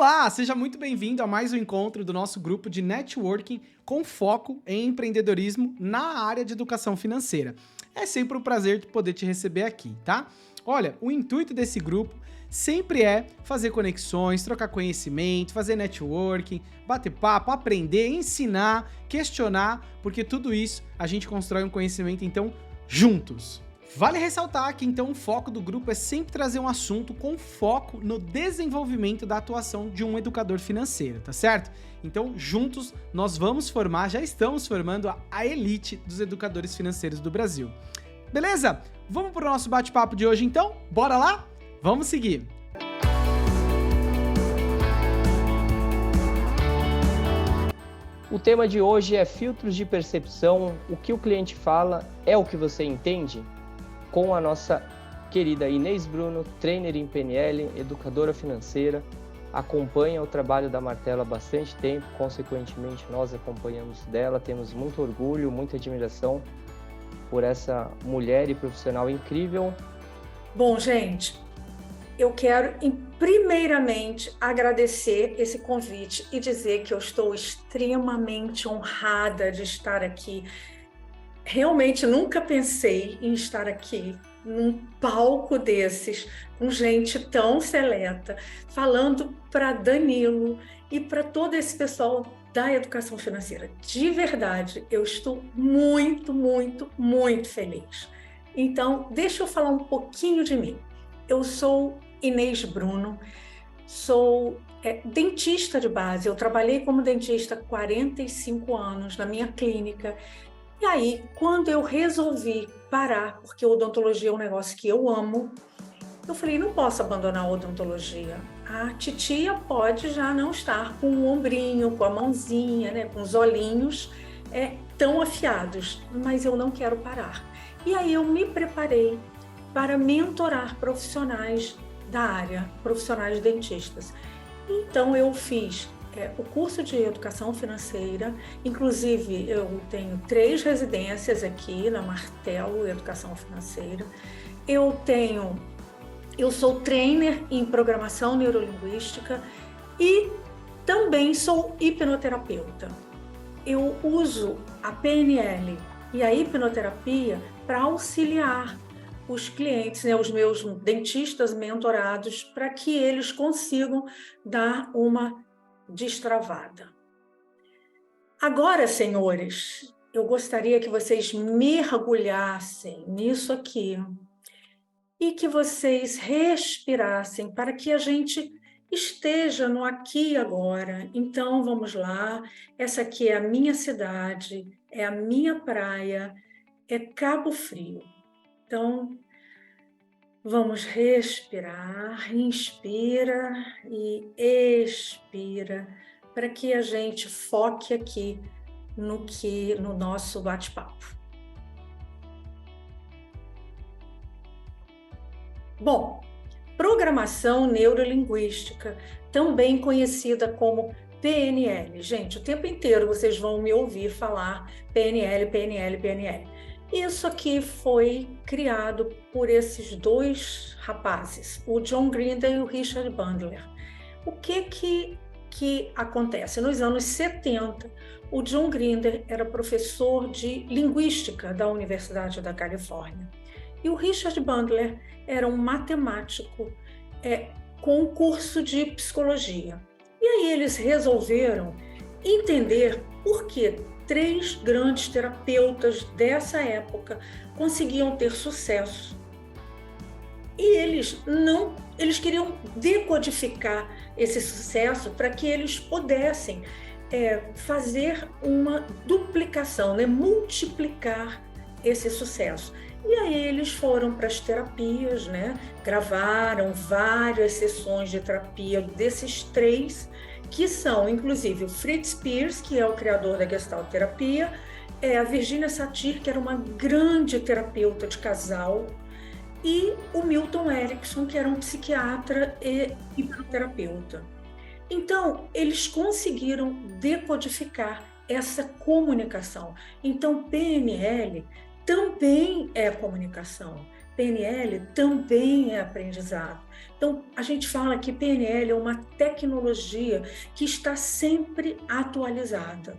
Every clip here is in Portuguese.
Olá, seja muito bem-vindo a mais um encontro do nosso grupo de networking com foco em empreendedorismo na área de educação financeira. É sempre um prazer poder te receber aqui, tá? Olha, o intuito desse grupo sempre é fazer conexões, trocar conhecimento, fazer networking, bater papo, aprender, ensinar, questionar, porque tudo isso a gente constrói um conhecimento então juntos. Vale ressaltar que então o foco do grupo é sempre trazer um assunto com foco no desenvolvimento da atuação de um educador financeiro, tá certo? Então, juntos nós vamos formar, já estamos formando a elite dos educadores financeiros do Brasil. Beleza? Vamos para o nosso bate-papo de hoje então? Bora lá? Vamos seguir! O tema de hoje é filtros de percepção. O que o cliente fala é o que você entende? Com a nossa querida Inês Bruno, trainer em PNL, educadora financeira, acompanha o trabalho da Martelo há bastante tempo, consequentemente nós acompanhamos dela, temos muito orgulho, muita admiração por essa mulher e profissional incrível. Bom, gente, eu quero primeiramente agradecer esse convite e dizer que eu estou extremamente honrada de estar aqui. Realmente nunca pensei em estar aqui num palco desses, com gente tão seleta, falando para Danilo e para todo esse pessoal da educação financeira. De verdade, eu estou muito, muito, muito feliz. Então, deixa eu falar um pouquinho de mim. Eu sou Inês Bruno, sou dentista de base. Eu trabalhei como dentista há 45 anos na minha clínica. E aí, quando eu resolvi parar, porque odontologia é um negócio que eu amo, eu falei, não posso abandonar a odontologia. A titia pode já não estar com o ombrinho, com a mãozinha, né, com os olhinhos tão afiados, mas eu não quero parar. E aí eu me preparei para mentorar profissionais da área, profissionais dentistas. Então eu fiz o curso de educação financeira, inclusive eu tenho 3 residências aqui na Martelo Educação Financeira. Eu sou trainer em programação neurolinguística e também sou hipnoterapeuta. Eu uso a PNL e a hipnoterapia para auxiliar os clientes, né, os meus dentistas mentorados, para que eles consigam dar uma destravada. Agora, senhores, eu gostaria que vocês mergulhassem nisso aqui e que vocês respirassem para que a gente esteja no aqui e agora. Então, vamos lá. Essa aqui é a minha cidade, é a minha praia, é Cabo Frio. Então, vamos respirar, inspira e expira, para que a gente foque aqui no nosso bate-papo. Bom, programação neurolinguística, também conhecida como PNL. Gente, o tempo inteiro vocês vão me ouvir falar PNL, PNL, PNL. Isso aqui foi criado por esses 2 rapazes, o John Grinder e o Richard Bandler. O que acontece? Nos anos 70, o John Grinder era professor de linguística da Universidade da Califórnia. E o Richard Bandler era um matemático com curso de psicologia. E aí eles resolveram entender por que 3 grandes terapeutas dessa época conseguiam ter sucesso. E eles queriam decodificar esse sucesso para que eles pudessem fazer uma duplicação, né? Multiplicar esse sucesso. E aí eles foram para as terapias, né? Gravaram várias sessões de terapia desses 3, que são, inclusive, o Fritz Perls, que é o criador da Gestalt terapia, a Virginia Satir, que era uma grande terapeuta de casal, e o Milton Erickson, que era um psiquiatra e hipnoterapeuta. Então, eles conseguiram decodificar essa comunicação. Então, PNL também é comunicação. PNL também é aprendizado. Então, a gente fala que PNL é uma tecnologia que está sempre atualizada.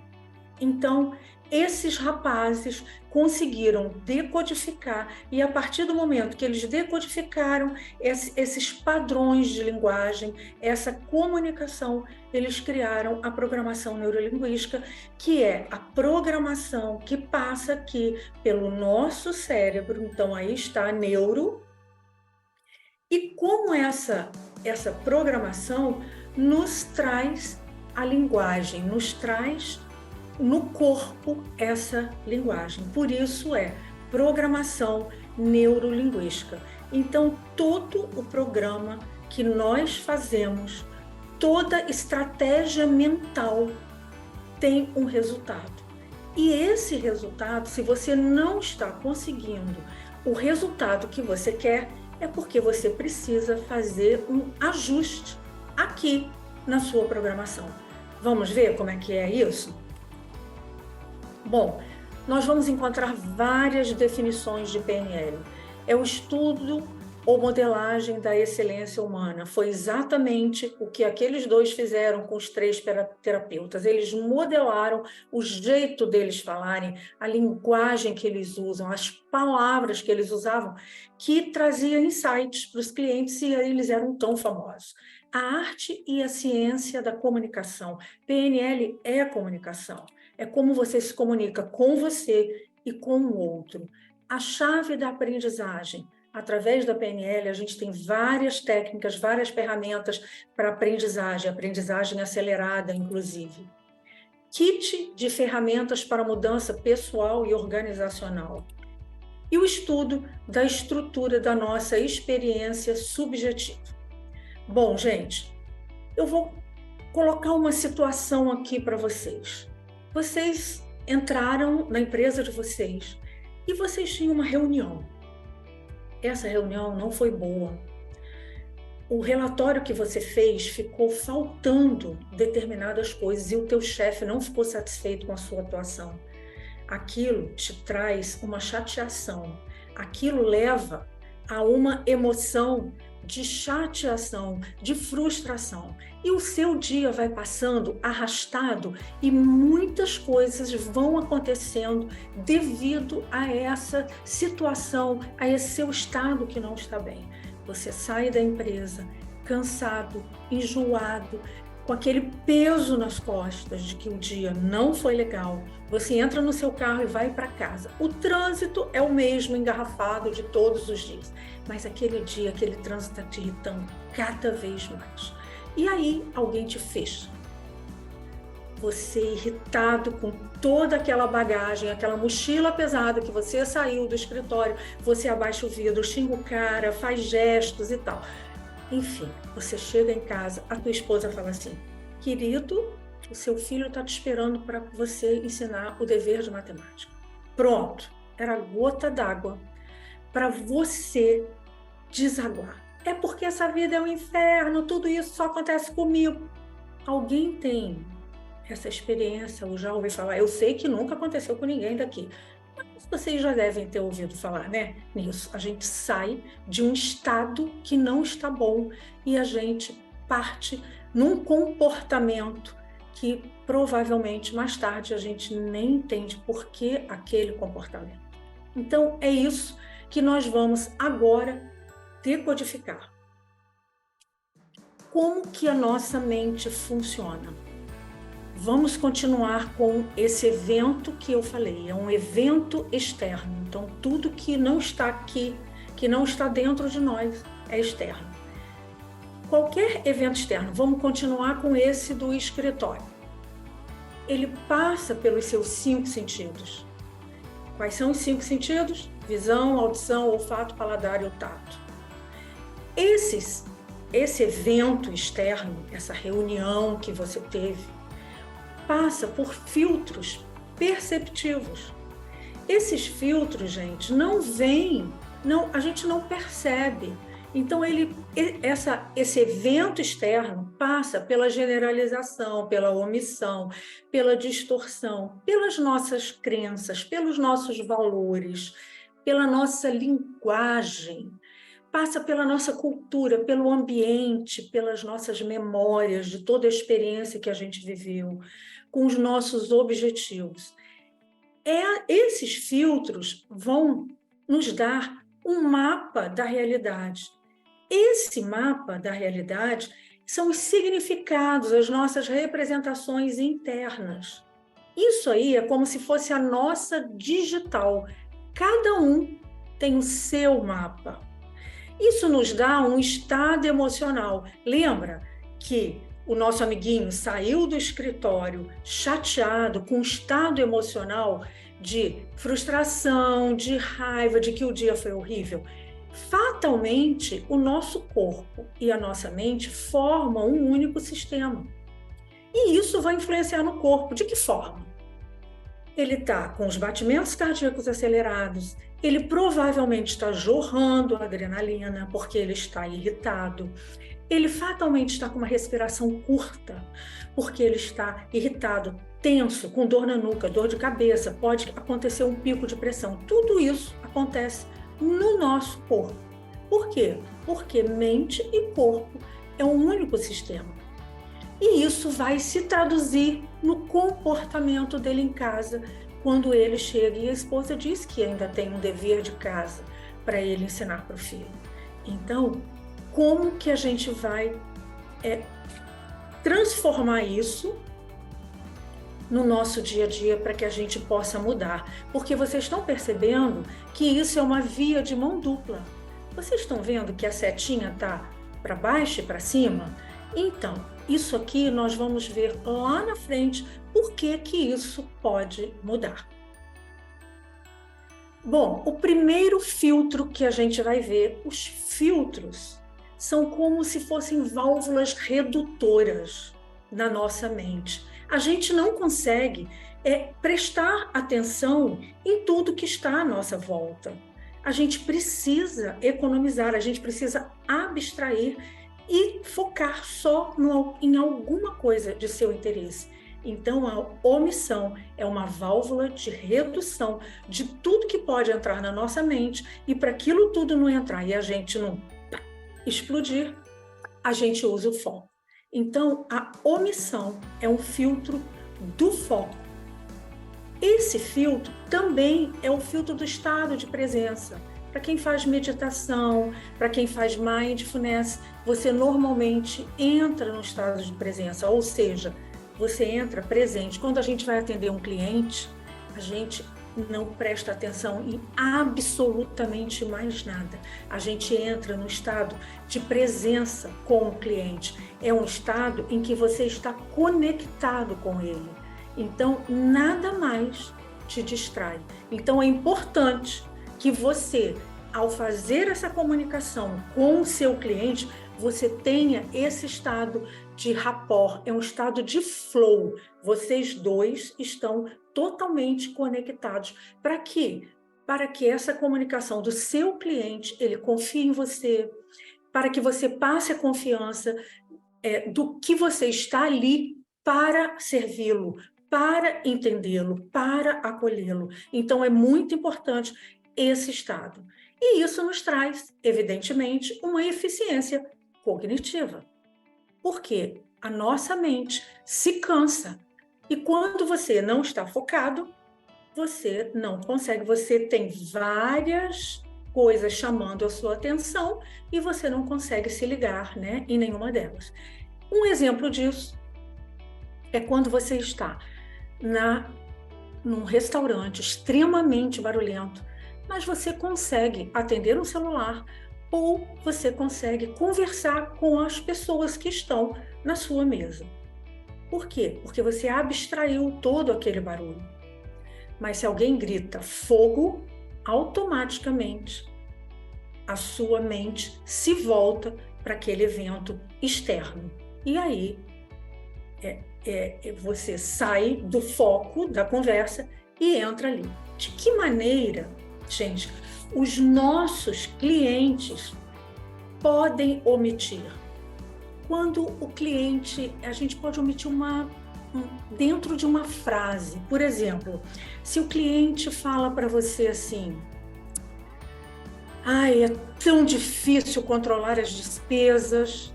Então, esses rapazes conseguiram decodificar, e a partir do momento que eles decodificaram esses padrões de linguagem, essa comunicação, eles criaram a programação neurolinguística, que é a programação que passa aqui pelo nosso cérebro. Então, aí está neuro. E como essa programação nos traz a linguagem, nos traz no corpo essa linguagem. Por isso é programação neurolinguística. Então, todo o programa que nós fazemos, toda estratégia mental tem um resultado. E esse resultado, se você não está conseguindo o resultado que você quer, é porque você precisa fazer um ajuste aqui na sua programação. Vamos ver como é que é isso? Bom, nós vamos encontrar várias definições de PNL. É o estudo ou modelagem da excelência humana. Foi exatamente o que aqueles dois fizeram com os 3 terapeutas. Eles modelaram o jeito deles falarem, a linguagem que eles usam, as palavras que eles usavam, que trazia insights para os clientes e eles eram tão famosos. A arte e a ciência da comunicação. PNL é comunicação. É como você se comunica com você e com o outro. A chave da aprendizagem. Através da PNL, a gente tem várias técnicas, várias ferramentas para aprendizagem acelerada, inclusive. Kit de ferramentas para mudança pessoal e organizacional. E o estudo da estrutura da nossa experiência subjetiva. Bom, gente, eu vou colocar uma situação aqui para vocês. Vocês entraram na empresa de vocês e vocês tinham uma reunião. Essa reunião não foi boa. O relatório que você fez ficou faltando determinadas coisas e o teu chefe não ficou satisfeito com a sua atuação. Aquilo te traz uma chateação. Aquilo leva a uma emoção de chateação, de frustração. E o seu dia vai passando arrastado e muitas coisas vão acontecendo devido a essa situação, a esse seu estado que não está bem. Você sai da empresa cansado, enjoado, com aquele peso nas costas de que o dia não foi legal. Você entra no seu carro e vai para casa. O trânsito é o mesmo engarrafado de todos os dias, mas aquele dia, aquele trânsito está te irritando cada vez mais. E aí alguém te fecha. Você irritado com toda aquela bagagem, aquela mochila pesada que você saiu do escritório, você abaixa o vidro, xinga o cara, faz gestos e tal. Enfim, você chega em casa, a tua esposa fala assim: querido, o seu filho está te esperando para você ensinar o dever de matemática. Pronto, era a gota d'água para você desaguar. É porque essa vida é um inferno, tudo isso só acontece comigo. Alguém tem essa experiência ou já ouviu falar? Eu sei que nunca aconteceu com ninguém daqui. Vocês já devem ter ouvido falar, né? Nisso. A gente sai de um estado que não está bom e a gente parte num comportamento que provavelmente mais tarde a gente nem entende por que aquele comportamento. Então, é isso que nós vamos agora decodificar. Como que a nossa mente funciona? Vamos continuar com esse evento que eu falei, é um evento externo. Então, tudo que não está aqui, que não está dentro de nós, é externo. Qualquer evento externo, vamos continuar com esse do escritório. Ele passa pelos seus 5 sentidos. Quais são os 5 sentidos? Visão, audição, olfato, paladar e o tato. Esse evento externo, essa reunião que você teve, passa por filtros perceptivos. Esses filtros, gente, não vêm, a gente não percebe. Então, esse evento externo passa pela generalização, pela omissão, pela distorção, pelas nossas crenças, pelos nossos valores, pela nossa linguagem, passa pela nossa cultura, pelo ambiente, pelas nossas memórias, de toda a experiência que a gente viveu, com os nossos objetivos. Esses filtros vão nos dar um mapa da realidade. Esse mapa da realidade são os significados, as nossas representações internas. Isso aí é como se fosse a nossa digital. Cada um tem o seu mapa. Isso nos dá um estado emocional. Lembra que o nosso amiguinho saiu do escritório chateado, com um estado emocional de frustração, de raiva, de que o dia foi horrível? Fatalmente, o nosso corpo e a nossa mente formam um único sistema. E isso vai influenciar no corpo. De que forma? Ele está com os batimentos cardíacos acelerados, ele provavelmente está jorrando adrenalina, porque ele está irritado. Ele fatalmente está com uma respiração curta, porque ele está irritado, tenso, com dor na nuca, dor de cabeça, pode acontecer um pico de pressão. Tudo isso acontece no nosso corpo. Por quê? Porque mente e corpo é um único sistema. E isso vai se traduzir no comportamento dele em casa, quando ele chega e a esposa diz que ainda tem um dever de casa para ele ensinar para o filho. Então, como que a gente vai transformar isso no nosso dia a dia para que a gente possa mudar? Porque vocês estão percebendo que isso é uma via de mão dupla. Vocês estão vendo que a setinha está para baixo e para cima? Então, isso aqui nós vamos ver lá na frente por que isso pode mudar. Bom, o primeiro filtro que a gente vai ver, os filtros são como se fossem válvulas redutoras na nossa mente. A gente não consegue prestar atenção em tudo que está à nossa volta. A gente precisa economizar, a gente precisa abstrair e focar só em alguma coisa de seu interesse. Então, a omissão é uma válvula de redução de tudo que pode entrar na nossa mente, e para aquilo tudo não entrar e a gente não explodir, a gente usa o foco. Então, a omissão é um filtro do foco. Esse filtro também é o filtro do estado de presença. Para quem faz meditação, para quem faz mindfulness, você normalmente entra no estado de presença, ou seja, você entra presente. Quando a gente vai atender um cliente, a gente não presta atenção em absolutamente mais nada. A gente entra no estado de presença com o cliente. É um estado em que você está conectado com ele. Então, nada mais te distrai. Então, é importante que você, ao fazer essa comunicação com o seu cliente, você tenha esse estado de rapport, é um estado de flow. Vocês dois estão totalmente conectados. Para quê? Para que essa comunicação do seu cliente, ele confie em você, para que você passe a confiança do que você está ali para servi-lo, para entendê-lo, para acolhê-lo. Então, é muito importante esse estado. E isso nos traz, evidentemente, uma eficiência cognitiva. Porque a nossa mente se cansa. E quando você não está focado, você não consegue. Você tem várias coisas chamando a sua atenção e você não consegue se ligar, né, em nenhuma delas. Um exemplo disso é quando você está num restaurante extremamente barulhento, mas você consegue atender um celular ou você consegue conversar com as pessoas que estão na sua mesa. Por quê? Porque você abstraiu todo aquele barulho. Mas se alguém grita fogo, automaticamente a sua mente se volta para aquele evento externo. E aí você sai do foco da conversa e entra ali. De que maneira, gente, os nossos clientes podem omitir? Quando o cliente, a gente pode omitir dentro de uma frase. Por exemplo, se o cliente fala para você assim, Ai, é tão difícil controlar as despesas.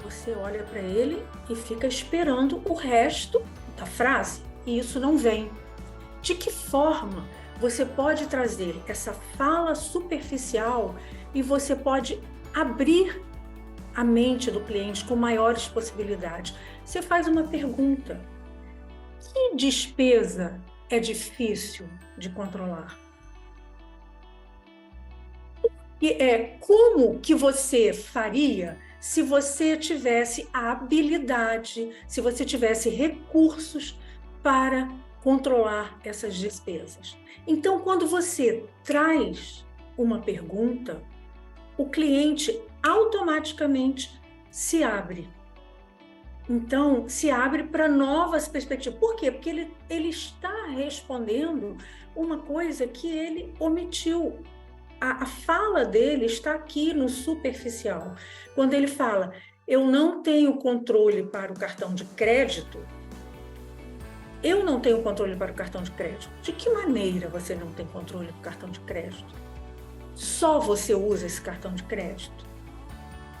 Você olha para ele e fica esperando o resto da frase, e isso não vem. De que forma você pode trazer essa fala superficial e você pode abrir a mente do cliente com maiores possibilidades? Você faz uma pergunta: que despesa é difícil de controlar? E como que você faria se você tivesse a habilidade, se você tivesse recursos para controlar essas despesas? Então, quando você traz uma pergunta, o cliente automaticamente se abre. Então, se abre para novas perspectivas. Por quê? Porque ele está respondendo uma coisa que ele omitiu. A fala dele está aqui no superficial. Quando ele fala, eu não tenho controle para o cartão de crédito, eu não tenho controle para o cartão de crédito. De que maneira você não tem controle para o cartão de crédito? Só você usa esse cartão de crédito?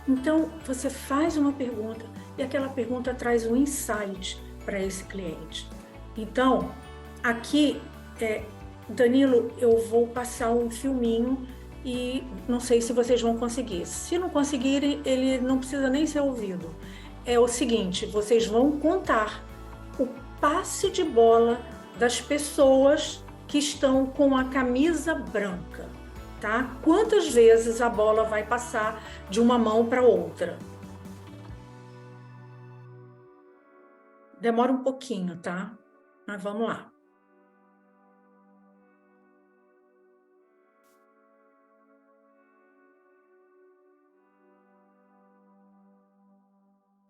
Então, você faz uma pergunta e aquela pergunta traz um insight para esse cliente. Então, aqui, Danilo, eu vou passar um filminho e não sei se vocês vão conseguir. Se não conseguirem, ele não precisa nem ser ouvido. É o seguinte, vocês vão contar o passe de bola das pessoas que estão com a camisa branca, tá? Quantas vezes a bola vai passar de uma mão para outra? Demora um pouquinho, tá? Mas vamos lá.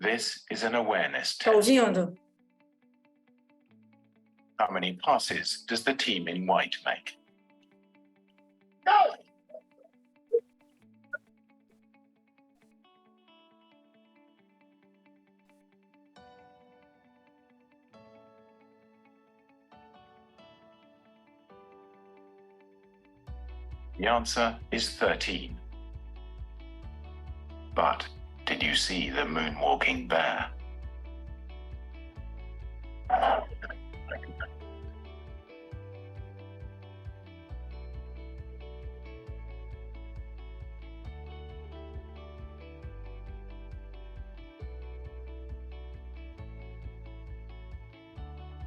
This is an awareness Tá test. ouvindo? How many passes does the team in white make? The answer is 13. But did you see the moonwalking bear?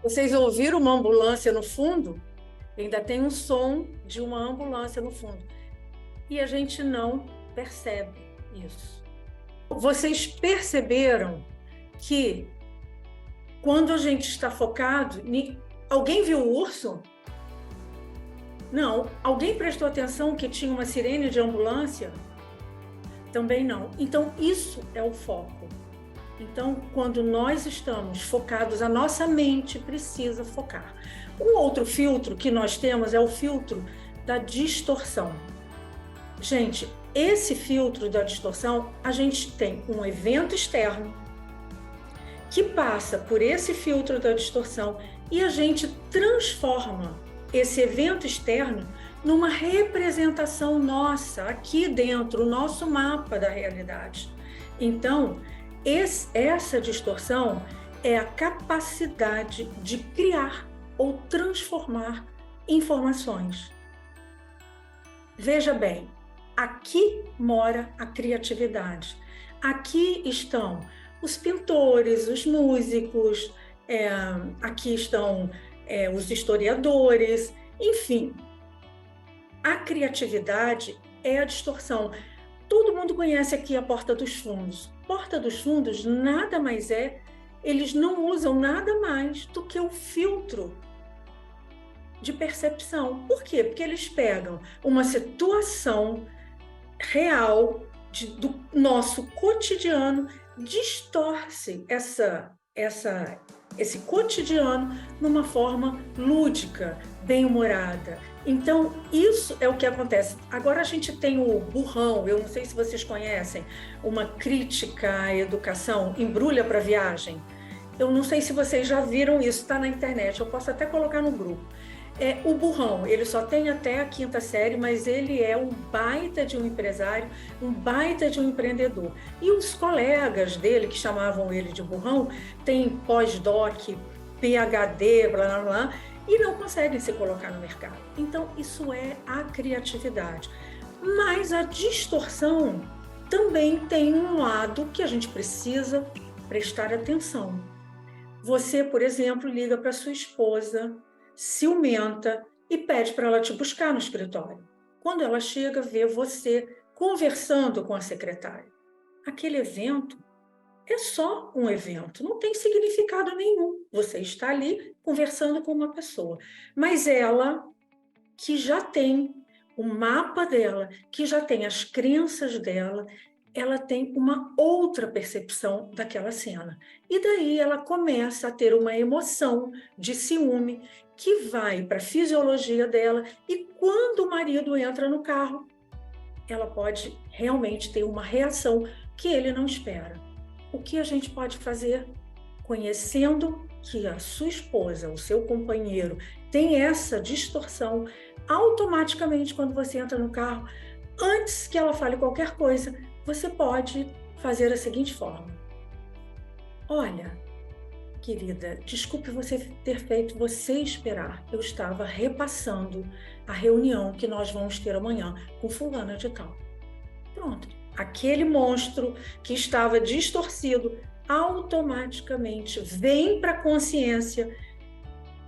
Vocês ouviram uma ambulância no fundo? Ainda tem um som de uma ambulância no fundo. E a gente não percebe isso. Vocês perceberam que quando a gente está focado... Alguém viu o urso? Não. Alguém prestou atenção que tinha uma sirene de ambulância? Também não. Então, isso é o foco. Então, quando nós estamos focados, a nossa mente precisa focar. Um outro filtro que nós temos é o filtro da distorção. Gente, esse filtro da distorção, a gente tem um evento externo que passa por esse filtro da distorção e a gente transforma esse evento externo numa representação nossa, aqui dentro, o nosso mapa da realidade. Então, essa distorção é a capacidade de criar ou transformar informações. Veja bem, aqui mora a criatividade. Aqui estão os pintores, os músicos, aqui estão os historiadores, enfim. A criatividade é a distorção. Todo mundo conhece aqui a Porta dos Fundos. Porta dos Fundos nada mais eles não usam nada mais do que o filtro de percepção. Por quê? Porque eles pegam uma situação real do nosso cotidiano, distorce esse cotidiano numa forma lúdica, bem-humorada. Então, isso é o que acontece. Agora a gente tem o Burrão, eu não sei se vocês conhecem, uma crítica à educação, Embrulha para Viagem. Eu não sei se vocês já viram isso, está na internet, eu posso até colocar no grupo. O burrão, ele só tem até a 5ª série, mas ele é um baita de um empresário, um baita de um empreendedor. E os colegas dele, que chamavam ele de burrão, têm pós-doc, PhD, blá, blá, blá, e não conseguem se colocar no mercado. Então, isso é a criatividade. Mas a distorção também tem um lado que a gente precisa prestar atenção. Você, por exemplo, liga para sua esposa, ciumenta, e pede para ela te buscar no escritório. Quando ela chega, vê você conversando com a secretária. Aquele evento é só um evento, não tem significado nenhum. Você está ali conversando com uma pessoa. Mas ela, que já tem o mapa dela, que já tem as crenças dela, ela tem uma outra percepção daquela cena. E daí ela começa a ter uma emoção de ciúme que vai para a fisiologia dela, e quando o marido entra no carro, ela pode realmente ter uma reação que ele não espera. O que a gente pode fazer? Conhecendo que a sua esposa, o seu companheiro, tem essa distorção, automaticamente, quando você entra no carro, antes que ela fale qualquer coisa, você pode fazer da seguinte forma: olha, querida, desculpe você ter feito você esperar. Eu estava repassando a reunião que nós vamos ter amanhã com fulana de tal. Pronto. Aquele monstro que estava distorcido automaticamente vem para a consciência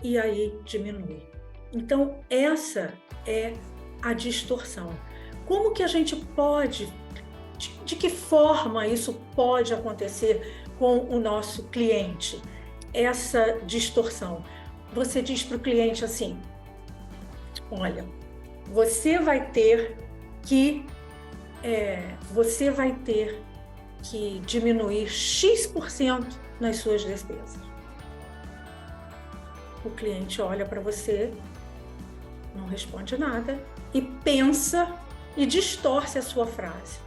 e aí diminui. Então, essa é a distorção. Como que a gente pode, de que forma isso pode acontecer com o nosso cliente? Essa distorção. Você diz para o cliente assim: olha, você vai ter que diminuir X% nas suas despesas. O cliente olha para você, não responde nada e pensa e distorce a sua frase.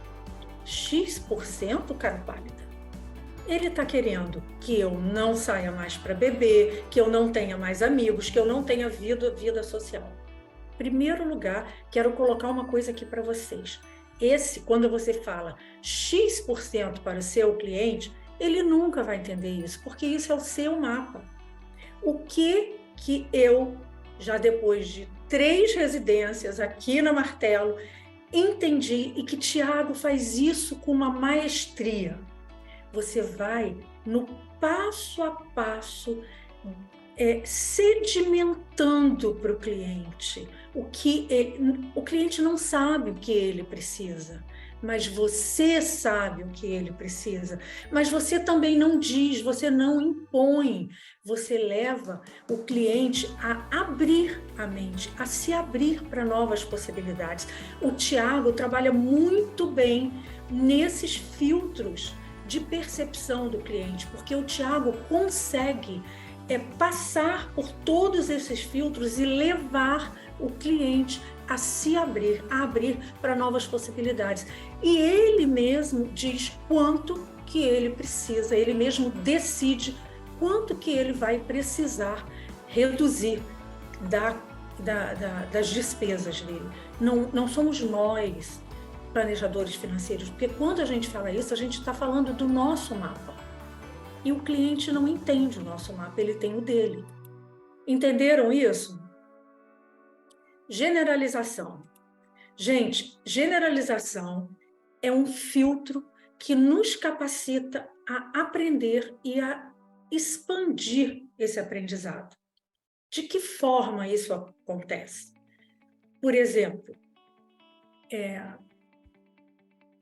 X%, cara pálida? Ele está querendo que eu não saia mais para beber, que eu não tenha mais amigos, que eu não tenha vida social. Em primeiro lugar, quero colocar uma coisa aqui para vocês. Quando você fala X% para o seu cliente, ele nunca vai entender isso, porque isso é o seu mapa. O que eu, já depois de 3 residências aqui na Martelo, entendi, e que Tiago faz isso com uma maestria. Você vai no passo a passo, sedimentando para o cliente. O cliente não sabe o que ele precisa, mas você sabe o que ele precisa. Mas você também não diz, você não impõe, você leva o cliente a abrir a mente, a se abrir para novas possibilidades. O Tiago trabalha muito bem nesses filtros de percepção do cliente, porque o Tiago consegue passar por todos esses filtros e levar o cliente a se abrir, para novas possibilidades. E ele mesmo diz quanto que ele precisa, ele mesmo decide quanto que ele vai precisar reduzir das despesas dele. Não somos nós, planejadores financeiros, porque quando a gente fala isso, a gente está falando do nosso mapa. E o cliente não entende o nosso mapa, ele tem o dele. Entenderam isso? Generalização. Gente, generalização é um filtro que nos capacita a aprender e a expandir esse aprendizado. De que forma isso acontece? Por exemplo,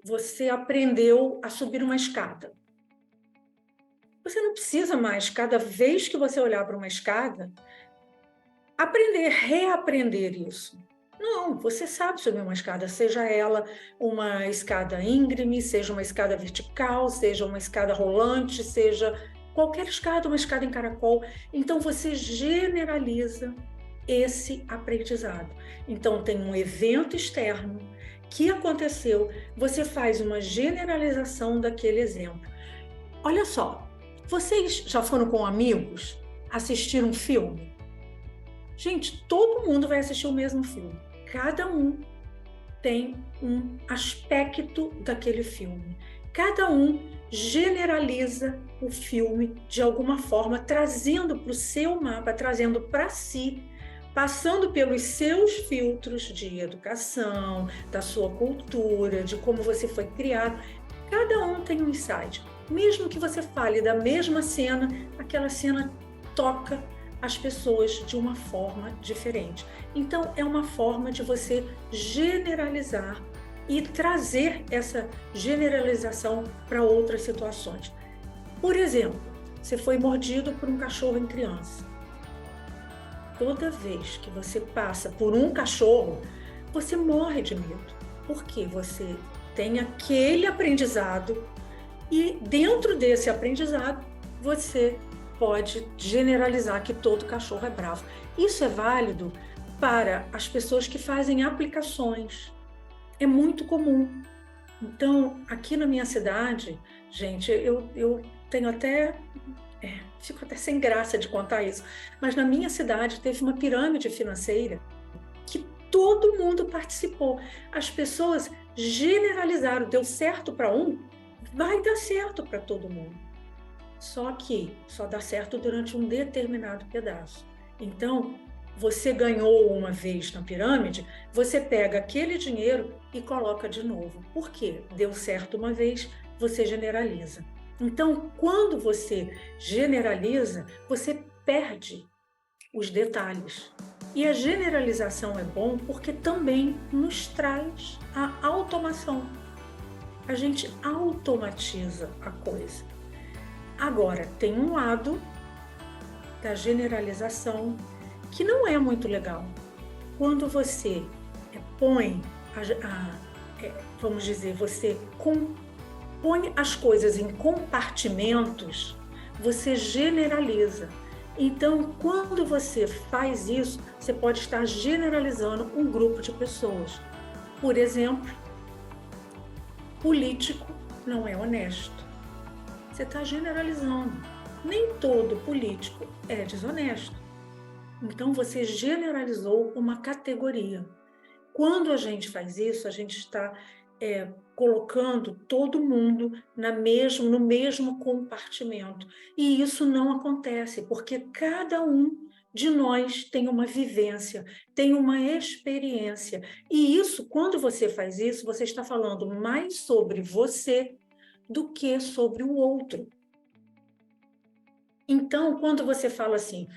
você aprendeu a subir uma escada. Você não precisa mais, cada vez que você olhar para uma escada, reaprender isso. Não, você sabe subir uma escada, seja ela uma escada íngreme, seja uma escada vertical, seja uma escada rolante, seja qualquer escada, uma escada em caracol. Então, você generaliza esse aprendizado. Então, tem um evento externo que aconteceu, você faz uma generalização daquele exemplo. Olha só, vocês já foram com amigos assistir um filme? Gente, todo mundo vai assistir o mesmo filme. Cada um tem um aspecto daquele filme. Cada um generaliza o filme de alguma forma, trazendo para o seu mapa, trazendo para si, passando pelos seus filtros de educação, da sua cultura, de como você foi criado. Cada um tem um insight. Mesmo que você fale da mesma cena, aquela cena toca as pessoas de uma forma diferente. Então, é uma forma de você generalizar e trazer essa generalização para outras situações. Por exemplo, você foi mordido por um cachorro em criança. Toda vez que você passa por um cachorro, você morre de medo, porque você tem aquele aprendizado e dentro desse aprendizado você pode generalizar que todo cachorro é bravo. Isso é válido para as pessoas que fazem aplicações. É muito comum. Então, aqui na minha cidade, gente, eu tenho até... fico até sem graça de contar isso, mas na minha cidade teve uma pirâmide financeira que todo mundo participou. As pessoas generalizaram, deu certo para um, vai dar certo para todo mundo. Só que só dá certo durante um determinado pedaço. Então, você ganhou uma vez na pirâmide, você pega aquele dinheiro e coloca de novo. Por quê? Deu certo uma vez, você generaliza. Então, quando você generaliza, você perde os detalhes. E a generalização é bom porque também nos traz a automação. A gente automatiza a coisa. Agora, tem um lado da generalização que não é muito legal. Quando você põe, vamos dizer, você põe as coisas em compartimentos, você generaliza. Então, quando você faz isso, você pode estar generalizando um grupo de pessoas. Por exemplo, político não é honesto. Você está generalizando. Nem todo político é desonesto. Então, você generalizou uma categoria. Quando a gente faz isso, a gente está colocando todo mundo no mesmo compartimento. E isso não acontece, porque cada um de nós tem uma vivência, tem uma experiência. E isso, quando você faz isso, você está falando mais sobre você do que sobre o outro. Então, quando você fala assim,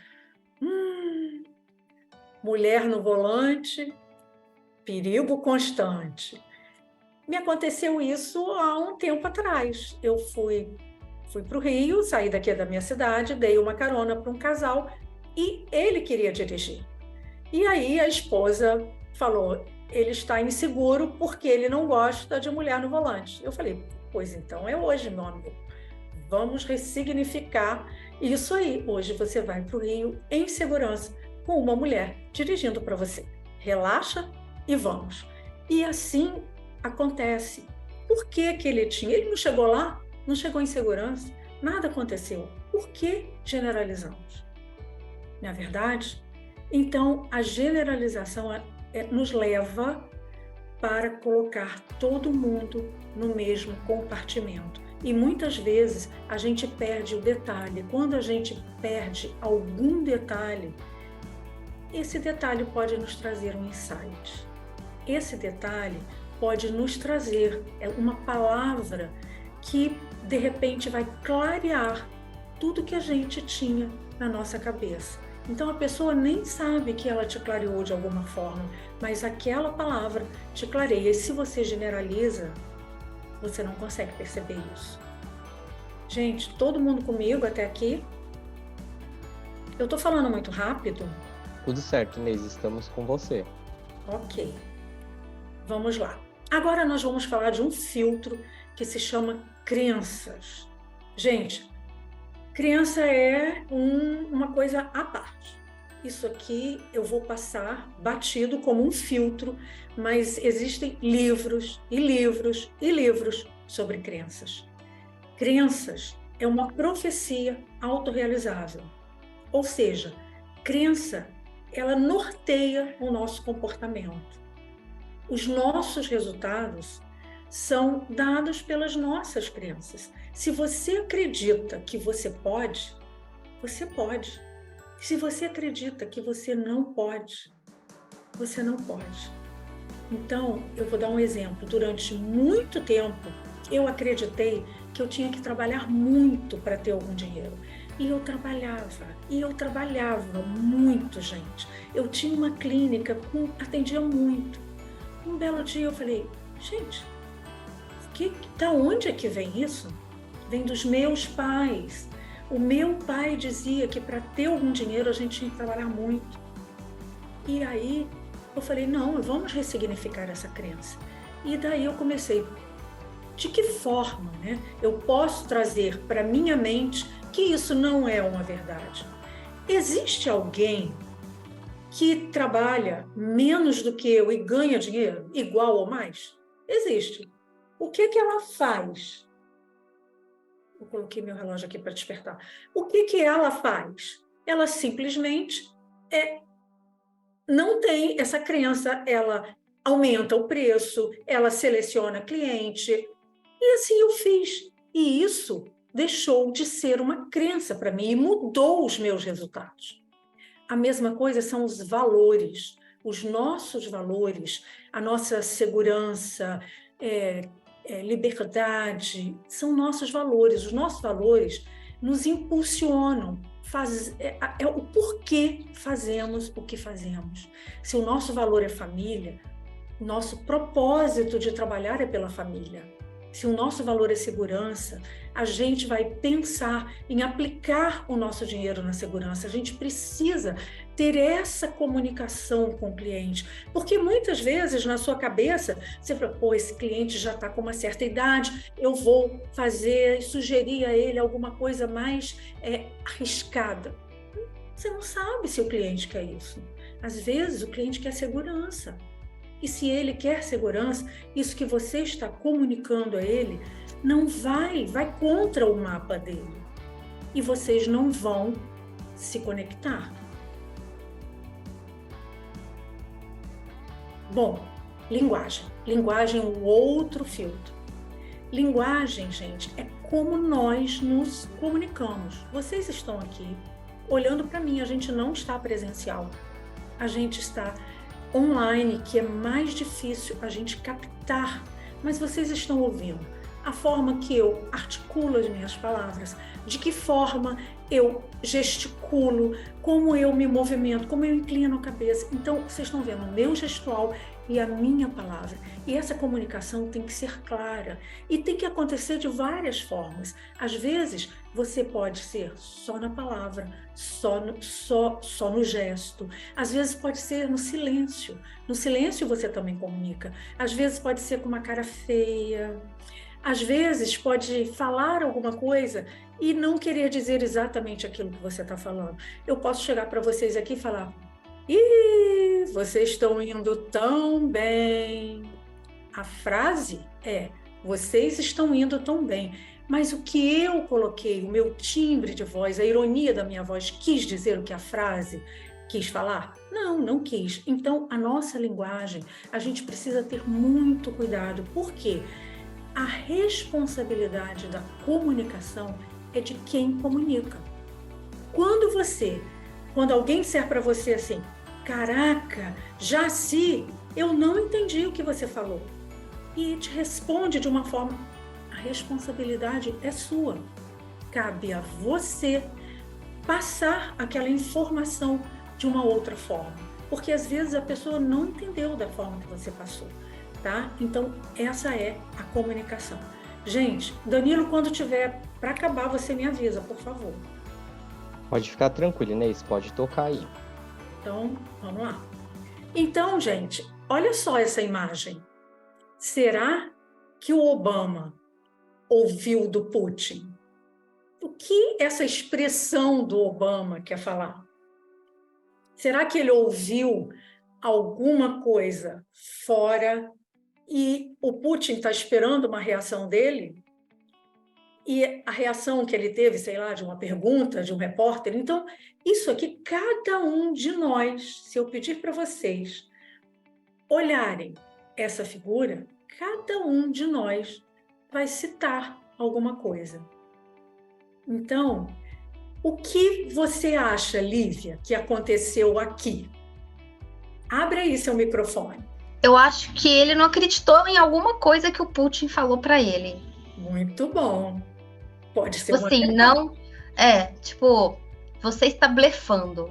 mulher no volante, perigo constante. Me aconteceu isso há um tempo atrás. Eu fui para o Rio, saí daqui da minha cidade, dei uma carona para um casal e ele queria dirigir. E aí a esposa falou, ele está inseguro porque ele não gosta de mulher no volante. Eu falei, pois então é hoje, meu amigo. Vamos ressignificar isso aí. Hoje você vai para o Rio em segurança com uma mulher dirigindo para você. Relaxa e vamos. E assim acontece. Por que que ele não chegou lá, não chegou em segurança, nada aconteceu. Por que generalizamos? Não é verdade? Então, a generalização nos leva para colocar todo mundo no mesmo compartimento. E muitas vezes a gente perde o detalhe. Quando a gente perde algum detalhe, esse detalhe pode nos trazer um insight. Esse detalhe pode nos trazer uma palavra que, de repente, vai clarear tudo que a gente tinha na nossa cabeça. Então, a pessoa nem sabe que ela te clareou de alguma forma, mas aquela palavra te clareia. E se você generaliza, você não consegue perceber isso. Gente, todo mundo comigo até aqui? Eu estou falando muito rápido? Tudo certo, Inês, estamos com você. Ok. Vamos lá. Agora nós vamos falar de um filtro que se chama crenças. Gente, crença é uma coisa à parte. Isso aqui eu vou passar batido como um filtro, mas existem livros e livros e livros sobre crenças. Crenças é uma profecia autorrealizável. Ou seja, crença ela norteia o nosso comportamento. Os nossos resultados são dados pelas nossas crenças. Se você acredita que você pode, você pode. Se você acredita que você não pode, você não pode. Então, eu vou dar um exemplo. Durante muito tempo, eu acreditei que eu tinha que trabalhar muito para ter algum dinheiro. E eu trabalhava muito, gente. Eu tinha uma clínica, atendia muito. Um belo dia eu falei, gente, da onde é que vem isso? Vem dos meus pais. O meu pai dizia que para ter algum dinheiro a gente tinha que trabalhar muito. E aí eu falei, não, vamos ressignificar essa crença. E daí eu comecei, de que forma, né, eu posso trazer para minha mente que isso não é uma verdade? Existe alguém que trabalha menos do que eu e ganha dinheiro, igual ou mais? Existe. O que ela faz? Eu coloquei meu relógio aqui para despertar. O que ela faz? Ela simplesmente não tem essa crença, ela aumenta o preço, ela seleciona cliente. E assim eu fiz. E isso deixou de ser uma crença para mim e mudou os meus resultados. A mesma coisa são os valores. Os nossos valores, a nossa segurança, liberdade, são nossos valores. Os nossos valores nos impulsionam, é o porquê fazemos o que fazemos. Se o nosso valor é família, o nosso propósito de trabalhar é pela família. Se o nosso valor é segurança, a gente vai pensar em aplicar o nosso dinheiro na segurança. A gente precisa ter essa comunicação com o cliente, porque muitas vezes na sua cabeça você fala, pô, esse cliente já está com uma certa idade, eu vou sugerir a ele alguma coisa mais arriscada. Você não sabe se o cliente quer isso. Às vezes o cliente quer segurança. E se ele quer segurança, isso que você está comunicando a ele não vai contra o mapa dele. E vocês não vão se conectar. Bom, linguagem. Linguagem é um outro filtro. Linguagem, gente, é como nós nos comunicamos. Vocês estão aqui olhando para mim, a gente não está presencial. A gente está online, que é mais difícil a gente captar, mas vocês estão ouvindo a forma que eu articulo as minhas palavras, de que forma eu gesticulo, como eu me movimento, como eu inclino a cabeça. Então, vocês estão vendo o meu gestual e a minha palavra. E essa comunicação tem que ser clara e tem que acontecer de várias formas. Às vezes, você pode ser só na palavra, só no gesto. Às vezes pode ser no silêncio. No silêncio você também comunica. Às vezes pode ser com uma cara feia. Às vezes pode falar alguma coisa e não querer dizer exatamente aquilo que você está falando. Eu posso chegar para vocês aqui e falar, ih, vocês estão indo tão bem. A frase é, vocês estão indo tão bem. Mas o que eu coloquei, o meu timbre de voz, a ironia da minha voz, quis dizer o que a frase quis falar? Não, não quis. Então, a nossa linguagem, a gente precisa ter muito cuidado. Por quê? A responsabilidade da comunicação é de quem comunica. Quando alguém disser para você assim, caraca, Jaci, eu não entendi o que você falou. E te responde de uma forma, a responsabilidade é sua. Cabe a você passar aquela informação de uma outra forma. Porque às vezes a pessoa não entendeu da forma que você passou. Tá? Então, essa é a comunicação. Gente, Danilo, quando tiver para acabar, você me avisa, por favor. Pode ficar tranquilo, Inês, pode tocar aí. Então, vamos lá. Então, gente, olha só essa imagem. Será que o Obama ouviu do Putin? O que essa expressão do Obama quer falar? Será que ele ouviu alguma coisa fora e o Putin está esperando uma reação dele? e a reação que ele teve, sei lá, de uma pergunta, de um repórter. Então, isso aqui, cada um de nós, se eu pedir para vocês olharem essa figura, cada um de nós vai citar alguma coisa. Então, o que você acha, Lívia, que aconteceu aqui? Abre aí seu microfone. Eu acho que ele não acreditou em alguma coisa que o Putin falou para ele. Muito bom. Pode ser uma... Assim, não... você está blefando.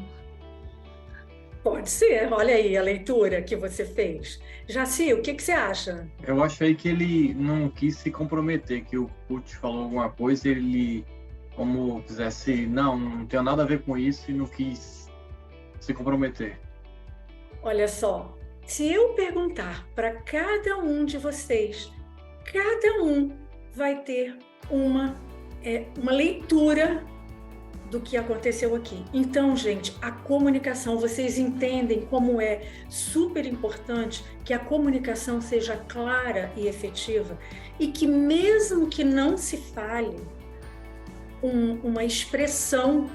Pode ser. Olha aí a leitura que você fez. Jaci, o que você acha? Eu achei que ele não quis se comprometer, que o Putin falou alguma coisa, ele, como quisesse, não tenho nada a ver com isso, e não quis se comprometer. Olha só, se eu perguntar para cada um de vocês, cada um vai ter uma leitura do que aconteceu aqui. Então, gente, a comunicação, vocês entendem como é super importante que a comunicação seja clara e efetiva, e que mesmo que não se fale, uma expressão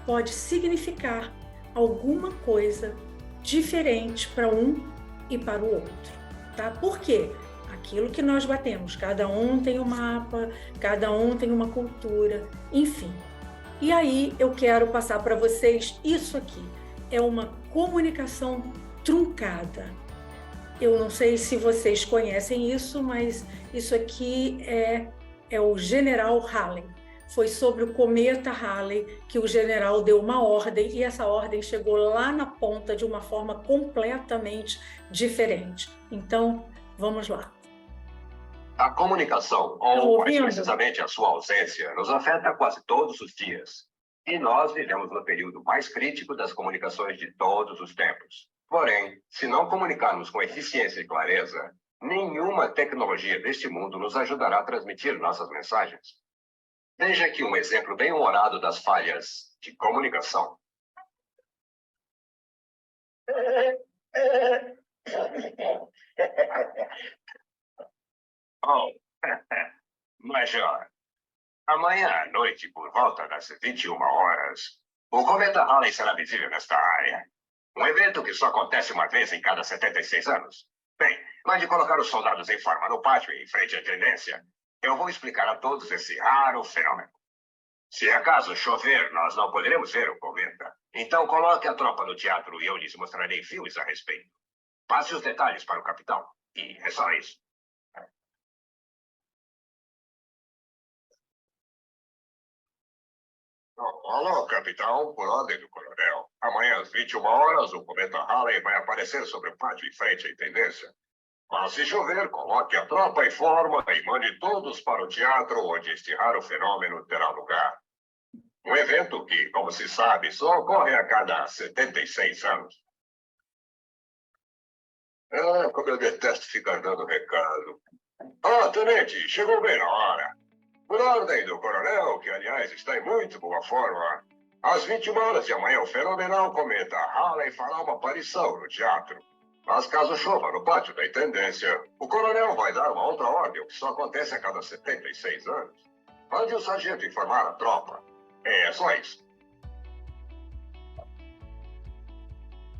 pode significar alguma coisa diferente para um e para o outro, tá? Por quê? Aquilo que nós batemos, cada um tem um mapa, cada um tem uma cultura, enfim. E aí eu quero passar para vocês isso aqui. É uma comunicação truncada. Eu não sei se vocês conhecem isso, mas isso aqui é o General Halley. Foi sobre o cometa Halley que o general deu uma ordem, e essa ordem chegou lá na ponta de uma forma completamente diferente. Então, vamos lá. A comunicação, ou mais precisamente a sua ausência, nos afeta quase todos os dias. E nós vivemos no período mais crítico das comunicações de todos os tempos. Porém, se não comunicarmos com eficiência e clareza, nenhuma tecnologia deste mundo nos ajudará a transmitir nossas mensagens. Veja aqui um exemplo bem humorado das falhas de comunicação. Oh, Major, amanhã à noite, por volta das 21 horas, o cometa Halley será visível nesta área. Um evento que só acontece uma vez em cada 76 anos. Bem, mande colocar os soldados em forma no pátio em frente à tendência. Eu vou explicar a todos esse raro fenômeno. Se acaso chover, nós não poderemos ver o cometa. Então coloque a tropa no teatro e eu lhes mostrarei filmes a respeito. Passe os detalhes para o capitão. E é só isso. Alô, capitão, por ordem do coronel. Amanhã às 21 horas, o cometa Halley vai aparecer sobre o pátio em frente à intendência. Mas se chover, coloque a tropa em forma e mande todos para o teatro onde este raro fenômeno terá lugar. Um evento que, como se sabe, só ocorre a cada 76 anos. Ah, como eu detesto ficar dando recado. Ah, tenente, chegou bem na hora. Por ordem do coronel, que aliás está em muito boa forma, às 21 horas de amanhã o fenomenal cometa Halley fará uma aparição no teatro. Mas caso chova no pátio da intendência, o coronel vai dar uma outra ordem, o que só acontece a cada 76 anos. Mande o sargento informar a tropa. É só isso.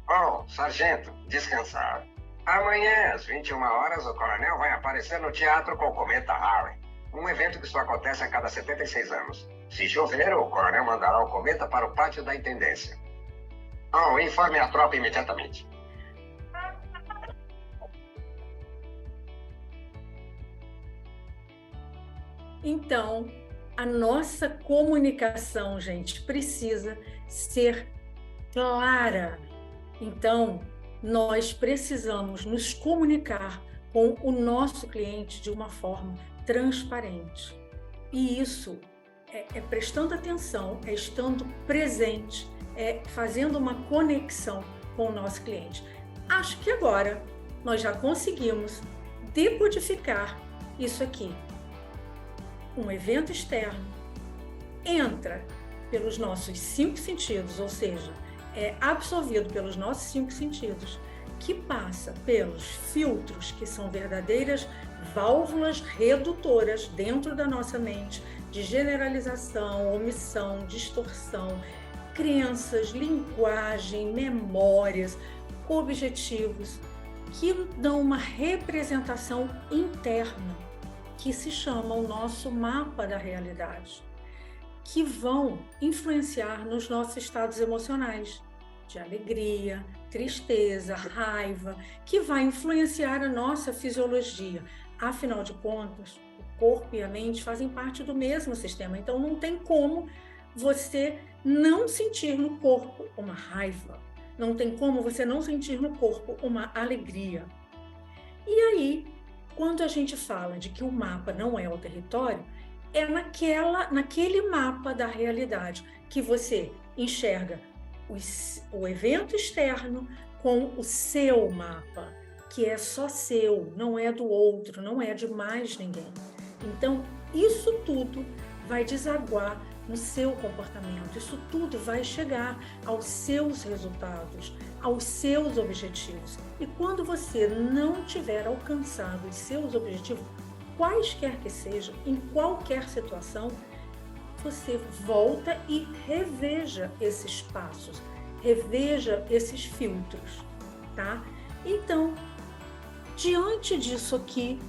Oh, sargento, descansar. Amanhã, às 21 horas, o coronel vai aparecer no teatro com o cometa Halley. Um evento que só acontece a cada 76 anos. Se chover, o coronel mandará o cometa para o pátio da intendência. Oh, informe a tropa imediatamente. Então, a nossa comunicação, gente, precisa ser clara. Então, nós precisamos nos comunicar com o nosso cliente de uma forma transparente. E isso é prestando atenção, é estando presente, é fazendo uma conexão com o nosso cliente. Acho que agora nós já conseguimos decodificar isso aqui. Um evento externo entra pelos nossos 5 sentidos, ou seja, é absorvido pelos nossos 5 sentidos, que passa pelos filtros, que são verdadeiras válvulas redutoras dentro da nossa mente de generalização, omissão, distorção, crenças, linguagem, memórias, objetivos, que dão uma representação interna, que se chama o nosso mapa da realidade, que vão influenciar nos nossos estados emocionais, de alegria, tristeza, raiva, que vai influenciar a nossa fisiologia. Afinal de contas, o corpo e a mente fazem parte do mesmo sistema, então não tem como você não sentir no corpo uma raiva, não tem como você não sentir no corpo uma alegria. E aí, quando a gente fala de que o mapa não é o território, é naquele mapa da realidade que você enxerga o evento externo com o seu mapa, que é só seu, não é do outro, não é de mais ninguém. Então, isso tudo vai desaguar no seu comportamento, isso tudo vai chegar aos seus resultados, aos seus objetivos. E quando você não tiver alcançado os seus objetivos, quaisquer que sejam, em qualquer situação, você volta e reveja esses passos, reveja esses filtros, tá? Então, diante disso aqui,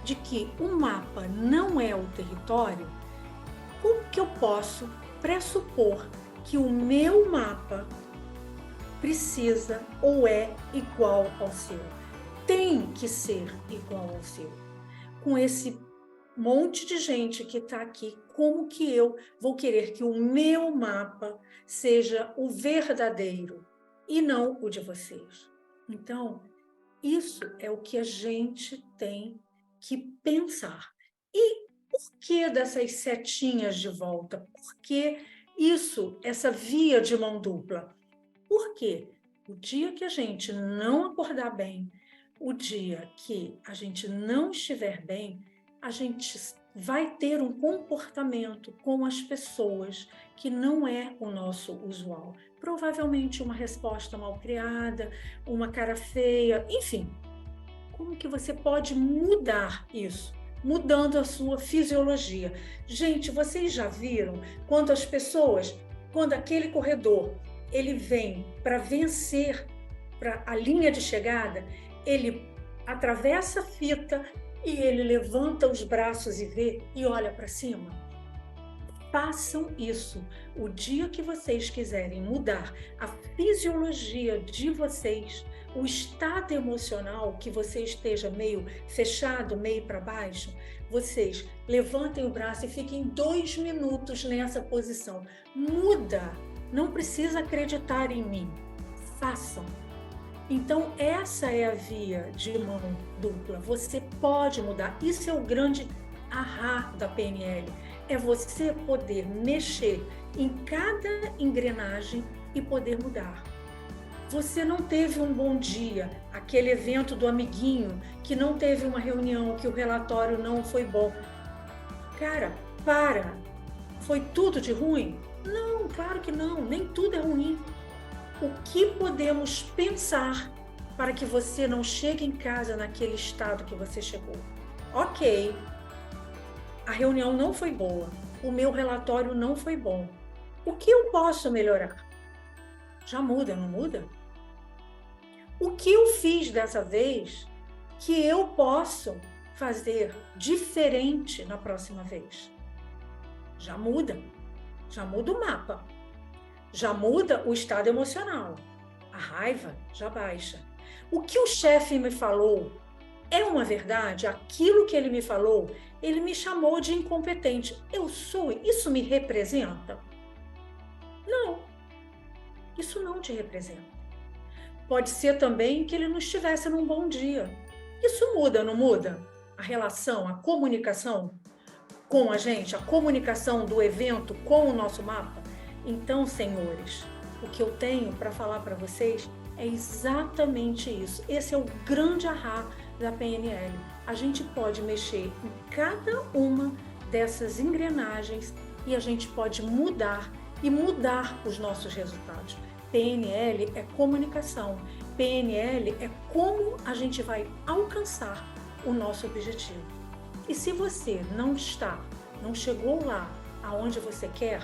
de que o mapa não é o território, como que eu posso pressupor que o meu mapa precisa ou é igual ao seu? Tem que ser igual ao seu. Com esse monte de gente que está aqui, como que eu vou querer que o meu mapa seja o verdadeiro e não o de vocês? Então, isso é o que a gente tem que pensar. E por que dessas setinhas de volta? Por que isso, essa via de mão dupla? Porque o dia que a gente não acordar bem, o dia que a gente não estiver bem, a gente vai ter um comportamento com as pessoas que não é o nosso usual. Provavelmente uma resposta mal criada, uma cara feia, enfim. Como que você pode mudar isso? Mudando a sua fisiologia. Gente, vocês já viram quando as pessoas, quando aquele corredor, ele vem para vencer para a linha de chegada, ele atravessa a fita e ele levanta os braços e vê e olha para cima? Façam isso. O dia que vocês quiserem mudar a fisiologia de vocês, o estado emocional que você esteja meio fechado, meio para baixo, vocês levantem o braço e fiquem 2 minutos nessa posição. Muda. Não precisa acreditar em mim. Façam. Então, essa é a via de mão dupla. Você pode mudar. Isso é o grande ahá da PNL. É você poder mexer em cada engrenagem e poder mudar. Você não teve um bom dia, aquele evento do amiguinho, que não teve uma reunião, que o relatório não foi bom. Cara, para! Foi tudo de ruim? Não, claro que não. Nem tudo é ruim. O que podemos pensar para que você não chegue em casa naquele estado que você chegou? Ok, a reunião não foi boa, o meu relatório não foi bom. O que eu posso melhorar? Já muda, não muda? O que eu fiz dessa vez que eu posso fazer diferente na próxima vez? Já muda o mapa. Já muda o estado emocional. A raiva já baixa. O que o chefe me falou é uma verdade? Aquilo que ele me falou, ele me chamou de incompetente. Isso me representa? Não. Isso não te representa. Pode ser também que ele não estivesse num bom dia. Isso muda, não muda? A relação, a comunicação com a gente, a comunicação do evento com o nosso mapa? Então, senhores, o que eu tenho para falar para vocês é exatamente isso. Esse é o grande ahá da PNL. A gente pode mexer em cada uma dessas engrenagens e a gente pode mudar e mudar os nossos resultados. PNL é comunicação. PNL é como a gente vai alcançar o nosso objetivo. E se você não chegou lá aonde você quer,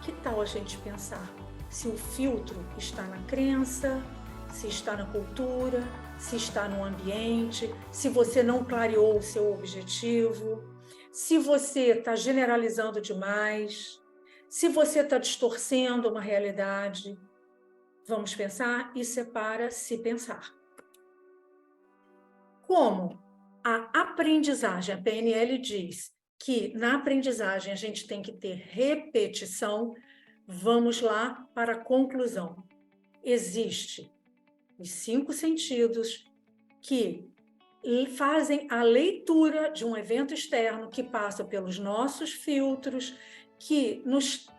que tal a gente pensar se o filtro está na crença, se está na cultura, se está no ambiente, se você não clareou o seu objetivo, se você está generalizando demais, se você está distorcendo uma realidade. Vamos pensar? Isso é para se pensar. Como a aprendizagem, a PNL diz que na aprendizagem a gente tem que ter repetição, vamos lá para a conclusão. Existe os 5 sentidos que fazem a leitura de um evento externo que passa pelos nossos filtros, que nos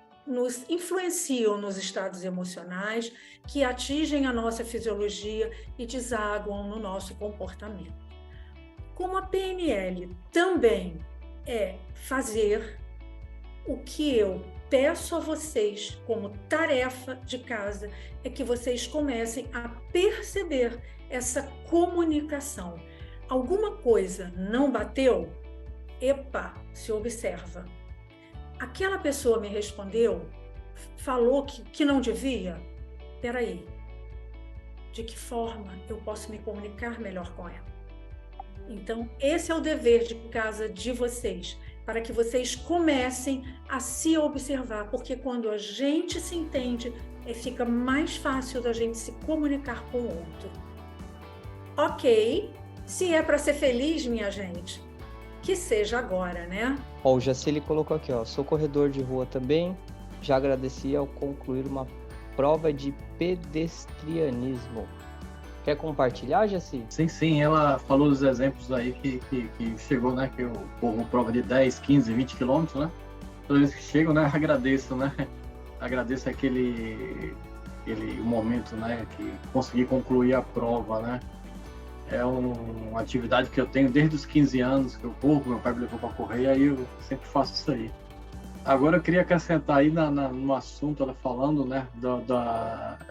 influenciam nos estados emocionais, que atingem a nossa fisiologia e desaguam no nosso comportamento. Como a PNL também é fazer o que eu peço a vocês como tarefa de casa, é que vocês comecem a perceber essa comunicação. Alguma coisa não bateu? Epa, se observa. Aquela pessoa me respondeu, falou que não devia? Peraí, de que forma eu posso me comunicar melhor com ela? Então, esse é o dever de casa de vocês, para que vocês comecem a se observar, porque quando a gente se entende, fica mais fácil da gente se comunicar com o outro. Ok, se é para ser feliz, minha gente, que seja agora, né? Ó, o Jacili colocou aqui, ó, sou corredor de rua também, já agradeci ao concluir uma prova de pedestrianismo. Quer compartilhar, Jacili? Sim, ela falou dos exemplos aí que chegou, né, que eu corro prova de 10, 15, 20 quilômetros, né? Toda vez que chego, né, agradeço, né? Agradeço aquele momento, né, que consegui concluir a prova, né? É uma atividade que eu tenho desde os 15 anos que eu corro, meu pai me levou para correr, aí eu sempre faço isso aí. Agora eu queria acrescentar aí no assunto, ela falando, né,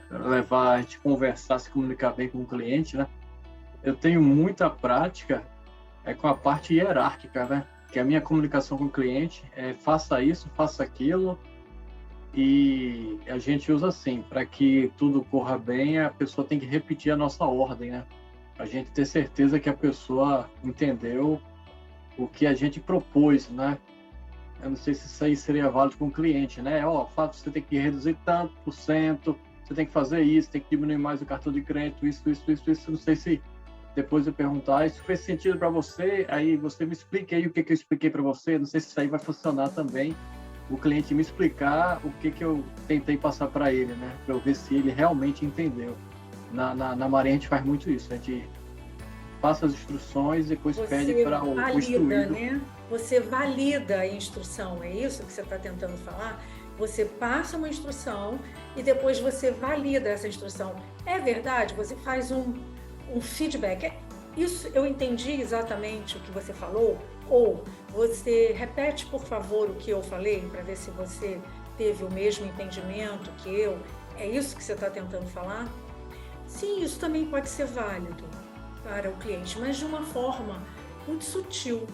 levar a gente conversar, se comunicar bem com o cliente, né? Eu tenho muita prática com a parte hierárquica, né? Que a minha comunicação com o cliente é faça isso, faça aquilo, e a gente usa assim, para que tudo corra bem, a pessoa tem que repetir a nossa ordem, né? A gente ter certeza que a pessoa entendeu o que a gente propôs, né? Eu não sei se isso aí seria válido com o cliente, né? Ó, você tem que reduzir tanto por cento, você tem que fazer isso, tem que diminuir mais o cartão de crédito, isso. Não sei se depois eu perguntar, isso fez sentido para você? Aí você me explica aí o que eu expliquei para você. Não sei se isso aí vai funcionar também. O cliente me explicar o que eu tentei passar para ele, né? Para eu ver se ele realmente entendeu. Na Marinha a gente faz muito isso. A gente passa as instruções e depois pede para o instruído. Né? Você valida a instrução, é isso que você está tentando falar? Você passa uma instrução e depois você valida essa instrução. É verdade? Você faz um feedback. Isso eu entendi exatamente o que você falou? Ou você repete, por favor, o que eu falei, para ver se você teve o mesmo entendimento que eu? É isso que você está tentando falar? Sim, isso também pode ser válido para o cliente, mas de uma forma muito sutil,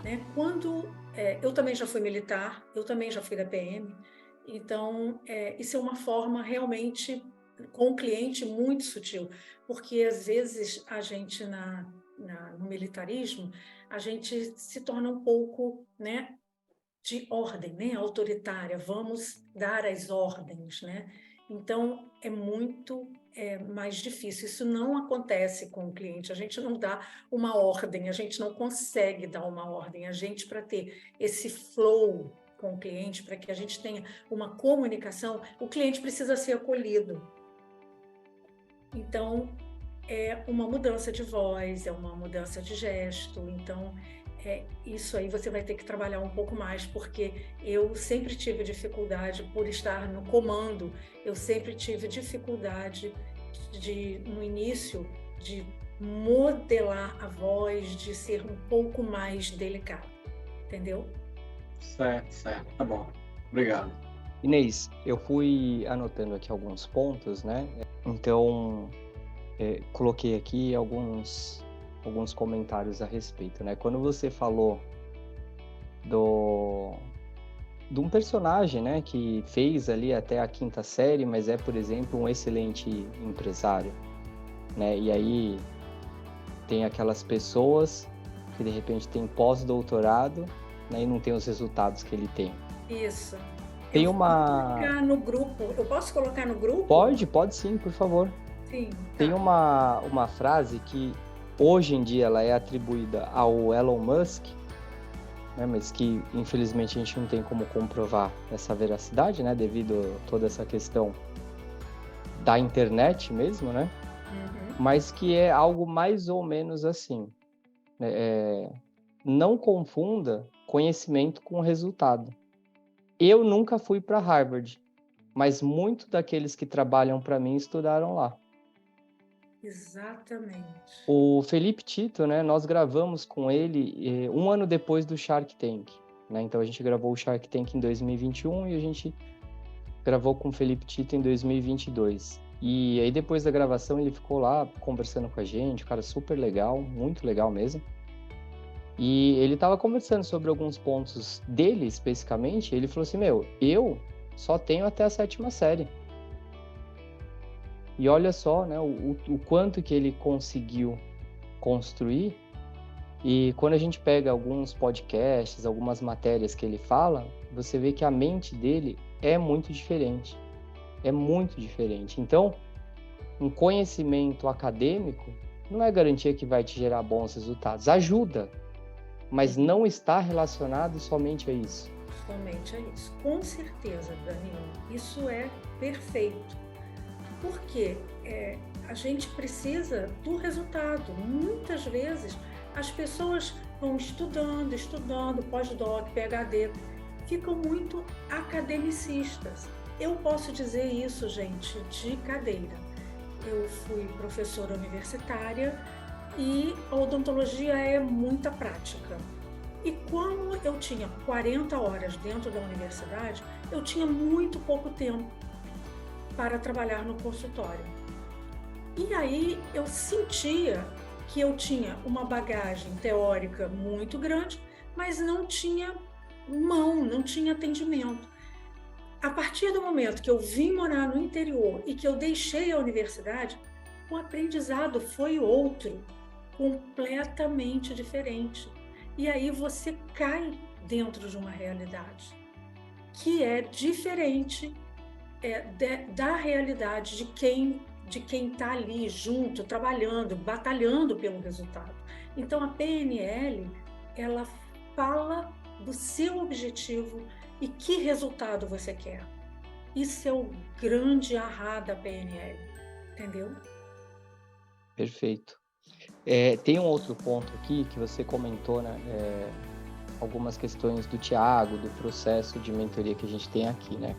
né? Eu também já fui militar, eu também já fui da PM, então isso é uma forma realmente com o cliente muito sutil, porque às vezes a gente no militarismo, a gente se torna um pouco, né, de ordem, né, autoritária, vamos dar as ordens, né? Então é muito mais difícil. Isso não acontece com o cliente. A gente não dá uma ordem, a gente não consegue dar uma ordem. A gente, para ter esse flow com o cliente, para que a gente tenha uma comunicação, o cliente precisa ser acolhido. Então, é uma mudança de voz, é uma mudança de gesto. Então, isso aí você vai ter que trabalhar um pouco mais, porque eu sempre tive dificuldade por estar no comando, eu sempre tive dificuldade no início, de modelar a voz, de ser um pouco mais delicado, entendeu? Certo, tá bom. Obrigado. Inês, eu fui anotando aqui alguns pontos, né? Então, coloquei aqui alguns alguns comentários a respeito, né? Quando você falou de um personagem, né, que fez ali até a 5ª série, mas é, por exemplo, um excelente empresário, né? E aí tem aquelas pessoas que de repente têm pós-doutorado, né, e não tem os resultados que ele tem. Isso. Tem Eu uma... vou colocar no grupo. Eu posso colocar no grupo? Pode sim, por favor. Sim. Tem uma frase que hoje em dia ela é atribuída ao Elon Musk, né, mas que infelizmente a gente não tem como comprovar essa veracidade, né, devido a toda essa questão da internet mesmo, né? Mas que é algo mais ou menos assim, né? Não confunda conhecimento com resultado. Eu nunca fui para Harvard, mas muitos daqueles que trabalham para mim estudaram lá. Exatamente. O Felipe Tito, né, nós gravamos com ele 1 ano depois do Shark Tank, né? Então a gente gravou o Shark Tank em 2021 e a gente gravou com o Felipe Tito em 2022. E aí depois da gravação ele ficou lá conversando com a gente, cara super legal, muito legal mesmo. E ele estava conversando sobre alguns pontos dele especificamente, ele falou assim, eu só tenho até a 7ª série. E olha só, né, o quanto que ele conseguiu construir. E quando a gente pega alguns podcasts, algumas matérias que ele fala, você vê que a mente dele é muito diferente. É muito diferente. Então, um conhecimento acadêmico não é garantia que vai te gerar bons resultados. Ajuda, mas não está relacionado somente a isso. Somente a isso. Com certeza, Danilo. Isso é perfeito. Porque a gente precisa do resultado. Muitas vezes as pessoas vão estudando, pós-doc, PhD, ficam muito academicistas. Eu posso dizer isso, gente, de cadeira. Eu fui professora universitária e a odontologia é muita prática. E como eu tinha 40 horas dentro da universidade, eu tinha muito pouco tempo para trabalhar no consultório. E aí eu sentia que eu tinha uma bagagem teórica muito grande, mas não tinha não tinha atendimento. A partir do momento que eu vim morar no interior e que eu deixei a universidade, o aprendizado foi outro, completamente diferente. E aí você cai dentro de uma realidade que é diferente da realidade de quem está ali junto, trabalhando, batalhando pelo resultado. Então a PNL, ela fala do seu objetivo e que resultado você quer. Isso é o grande ahá da PNL, entendeu? Perfeito. Tem um outro ponto aqui que você comentou, né? Algumas questões do Thiago, do processo de mentoria que a gente tem aqui, né?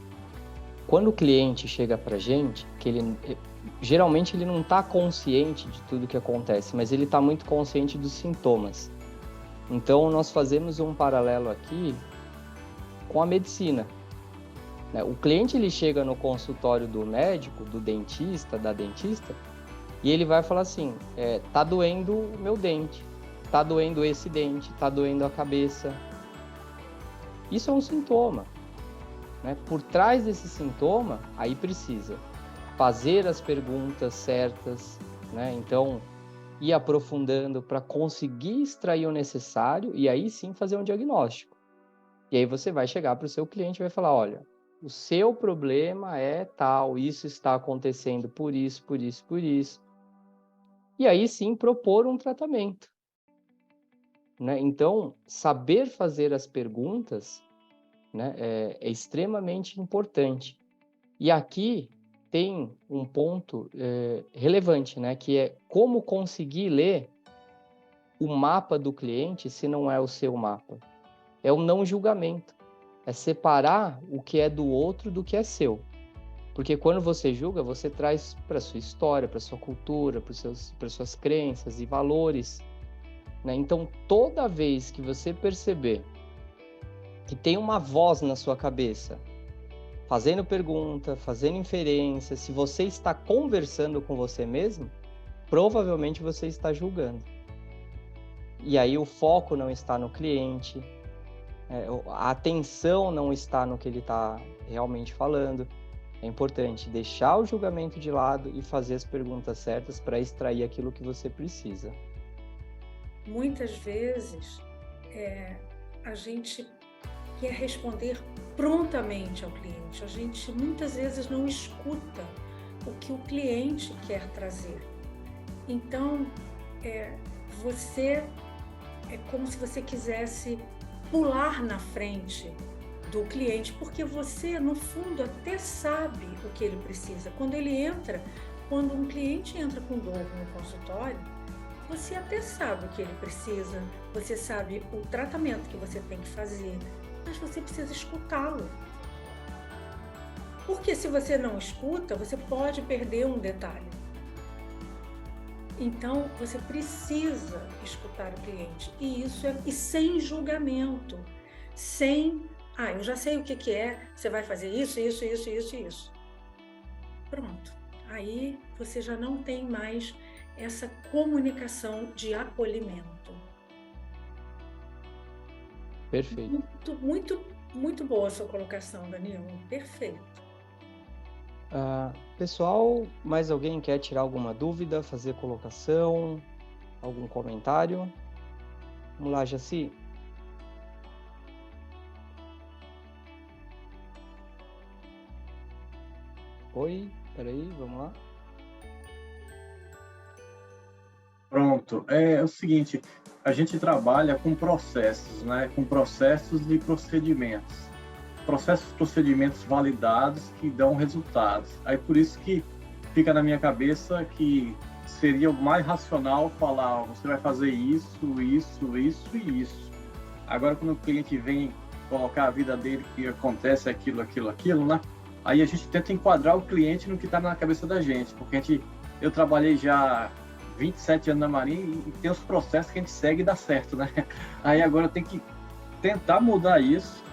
Quando o cliente chega para a gente, que geralmente ele não está consciente de tudo que acontece, mas ele está muito consciente dos sintomas. Então, nós fazemos um paralelo aqui com a medicina. Né? O cliente ele chega no consultório do médico, do dentista, da dentista, e ele vai falar assim, tá doendo o meu dente, tá doendo esse dente, tá doendo a cabeça. Isso é um sintoma. Né? Por trás desse sintoma, aí precisa fazer as perguntas certas, né? Então, ir aprofundando para conseguir extrair o necessário e aí sim fazer um diagnóstico. E aí você vai chegar para o seu cliente e vai falar, olha, o seu problema é tal, isso está acontecendo por isso, por isso, por isso. E aí sim propor um tratamento. Né? Então, saber fazer as perguntas, né, é extremamente importante. E aqui tem um ponto relevante, né, que é como conseguir ler o mapa do cliente se não é o seu mapa. É o não julgamento. É separar o que é do outro do que é seu. Porque quando você julga, você traz para sua história, para sua cultura, para suas crenças e valores. Né? Então, toda vez que você perceber que tem uma voz na sua cabeça, fazendo pergunta, fazendo inferência, se você está conversando com você mesmo, provavelmente você está julgando. E aí o foco não está no cliente, a atenção não está no que ele está realmente falando. É importante deixar o julgamento de lado e fazer as perguntas certas para extrair aquilo que você precisa. Muitas vezes a gente quer responder prontamente ao cliente. A gente muitas vezes não escuta o que o cliente quer trazer. Então, você é como se você quisesse pular na frente do cliente, porque você, no fundo, até sabe o que ele precisa. Quando um cliente entra com dor no consultório, você até sabe o que ele precisa, você sabe o tratamento que você tem que fazer, mas você precisa escutá-lo. Porque se você não escuta, você pode perder um detalhe. Então, você precisa escutar o cliente. E sem julgamento, sem... eu já sei o que é, você vai fazer isso, isso, isso, isso e isso. Pronto. Aí você já não tem mais essa comunicação de acolhimento. Perfeito. Muito, muito, muito boa a sua colocação, Danilo. Perfeito. Pessoal, mais alguém quer tirar alguma dúvida, fazer colocação, algum comentário? Vamos lá, Jaci. Oi, peraí, vamos lá. Pronto. É o seguinte, a gente trabalha com processos, né? Com processos e procedimentos. Processos e procedimentos validados que dão resultados. Aí por isso que fica na minha cabeça que seria o mais racional falar, você vai fazer isso, isso, isso e isso. Agora, quando o cliente vem colocar a vida dele, que acontece aquilo, né? Aí a gente tenta enquadrar o cliente no que está na cabeça da gente, porque eu trabalhei já 27 anos na Marinha e tem os processos que a gente segue e dá certo, né? Aí agora tem que tentar mudar isso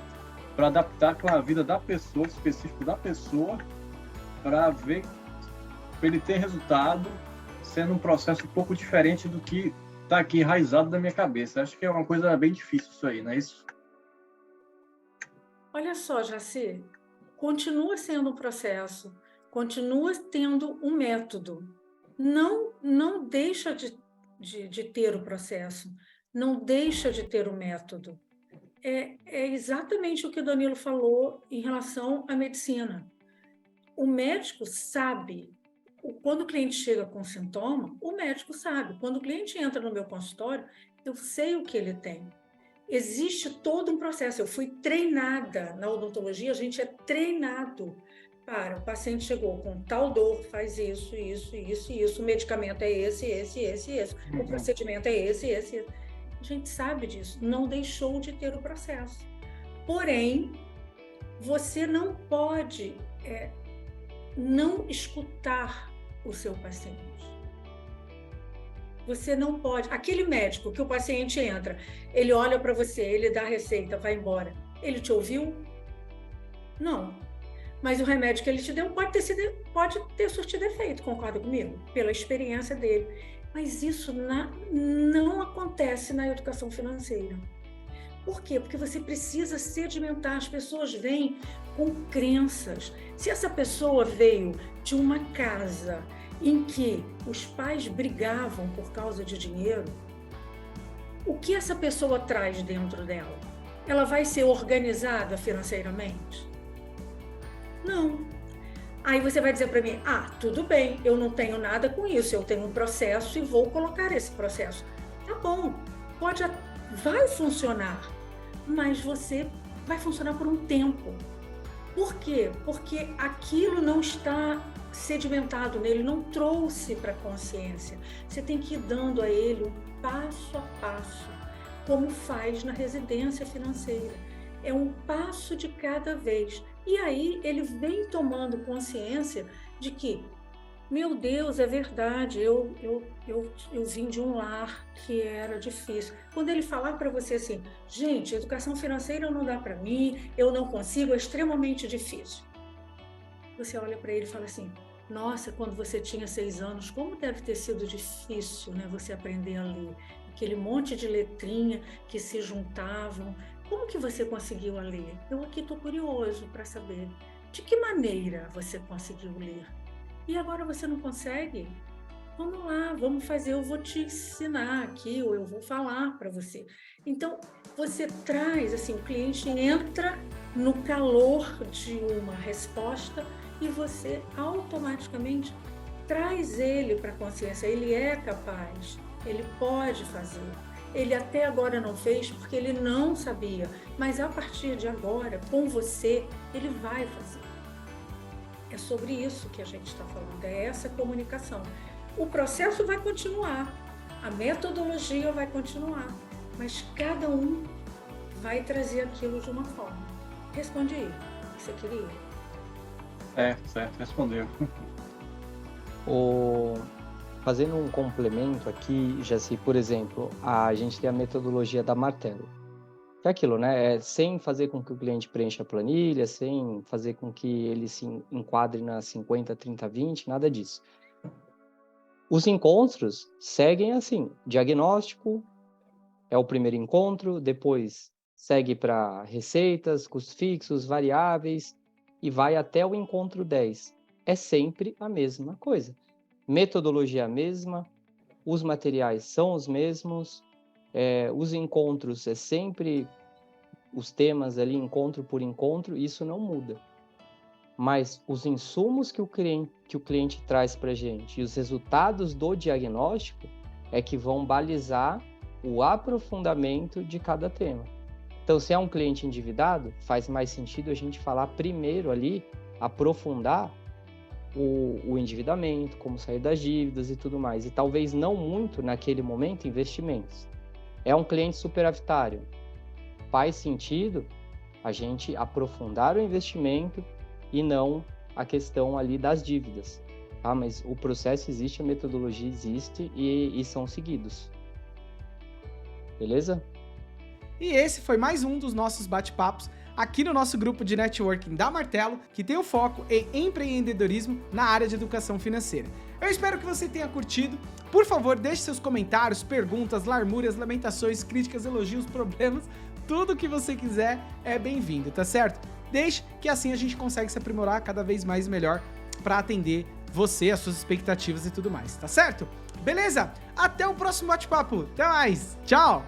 para adaptar com a vida da pessoa, específico da pessoa, para ver, para ele ter resultado, sendo um processo um pouco diferente do que está aqui enraizado na minha cabeça. Acho que é uma coisa bem difícil isso aí, não é isso? Olha só, Jaci, continua sendo um processo, continua tendo um método. Não deixa de ter o processo, não deixa de ter o método. É exatamente o que o Danilo falou em relação à medicina. O médico sabe, quando o cliente chega com sintoma, o médico sabe. Quando o cliente entra no meu consultório, eu sei o que ele tem. Existe todo um processo. Eu fui treinada na odontologia, a gente é treinado para o paciente chegou com tal dor, faz isso, isso, isso, isso, o medicamento é esse, o procedimento é esse. A gente sabe disso, não deixou de ter o processo. Porém, você não pode não escutar o seu paciente. Você não pode... Aquele médico que o paciente entra, ele olha para você, ele dá a receita, vai embora. Ele te ouviu? Não. Mas o remédio que ele te deu pode ter surtido efeito, concorda comigo? Pela experiência dele. Mas isso não acontece na educação financeira. Por quê? Porque você precisa sedimentar. As pessoas vêm com crenças. Se essa pessoa veio de uma casa em que os pais brigavam por causa de dinheiro, o que essa pessoa traz dentro dela? Ela vai ser organizada financeiramente? Não. Aí você vai dizer para mim, tudo bem, eu não tenho nada com isso, eu tenho um processo e vou colocar esse processo. Tá bom, vai funcionar, mas você vai funcionar por um tempo. Por quê? Porque aquilo não está sedimentado nele, não trouxe para a consciência. Você tem que ir dando a ele um passo a passo, como faz na residência financeira. É um passo de cada vez. E aí ele vem tomando consciência de que, meu Deus, é verdade, eu vim de um lar que era difícil. Quando ele falar para você assim, gente, educação financeira não dá para mim, eu não consigo, é extremamente difícil. Você olha para ele e fala assim, nossa, quando você tinha 6 anos, como deve ter sido difícil, né, você aprender a ler. aquele monte de letrinha que se juntavam. Como que você conseguiu ler? Eu aqui estou curioso para saber de que maneira você conseguiu ler. E agora você não consegue? Vamos lá, vamos fazer, eu vou te ensinar aqui, ou eu vou falar para você. Então, você traz, assim, o cliente entra no calor de uma resposta e você automaticamente traz ele para a consciência. Ele é capaz, ele pode fazer. Ele até agora não fez porque ele não sabia, mas a partir de agora, com você, ele vai fazer. É sobre isso que a gente está falando, é essa comunicação. O processo vai continuar, a metodologia vai continuar, mas cada um vai trazer aquilo de uma forma. Responde aí, o que você queria? Certo, respondeu. Fazendo um complemento aqui, Jaci, por exemplo, a gente tem a metodologia da martelo. Que é aquilo, né? Sem fazer com que o cliente preencha a planilha, sem fazer com que ele se enquadre na 50, 30, 20, nada disso. Os encontros seguem assim: diagnóstico é o primeiro encontro, depois segue para receitas, custos fixos, variáveis, e vai até o encontro 10. É sempre a mesma coisa. Metodologia a mesma, os materiais são os mesmos, os encontros é sempre os temas ali, encontro por encontro, isso não muda. Mas os insumos que o cliente traz para a gente e os resultados do diagnóstico é que vão balizar o aprofundamento de cada tema. Então, se é um cliente endividado, faz mais sentido a gente falar primeiro ali, aprofundar o endividamento, como sair das dívidas e tudo mais. E talvez não muito, naquele momento, investimentos. É um cliente superavitário. Faz sentido a gente aprofundar o investimento e não a questão ali das dívidas. Tá? Mas o processo existe, a metodologia existe e são seguidos. Beleza? E esse foi mais um dos nossos bate-papos aqui no nosso grupo de networking da Martelo, que tem o foco em empreendedorismo na área de educação financeira. Eu espero que você tenha curtido. Por favor, deixe seus comentários, perguntas, larmúrias, lamentações, críticas, elogios, problemas, tudo que você quiser é bem-vindo, tá certo? Deixe que assim a gente consegue se aprimorar cada vez mais e melhor para atender você, as suas expectativas e tudo mais, tá certo? Beleza? Até o próximo bate-papo. Até mais. Tchau!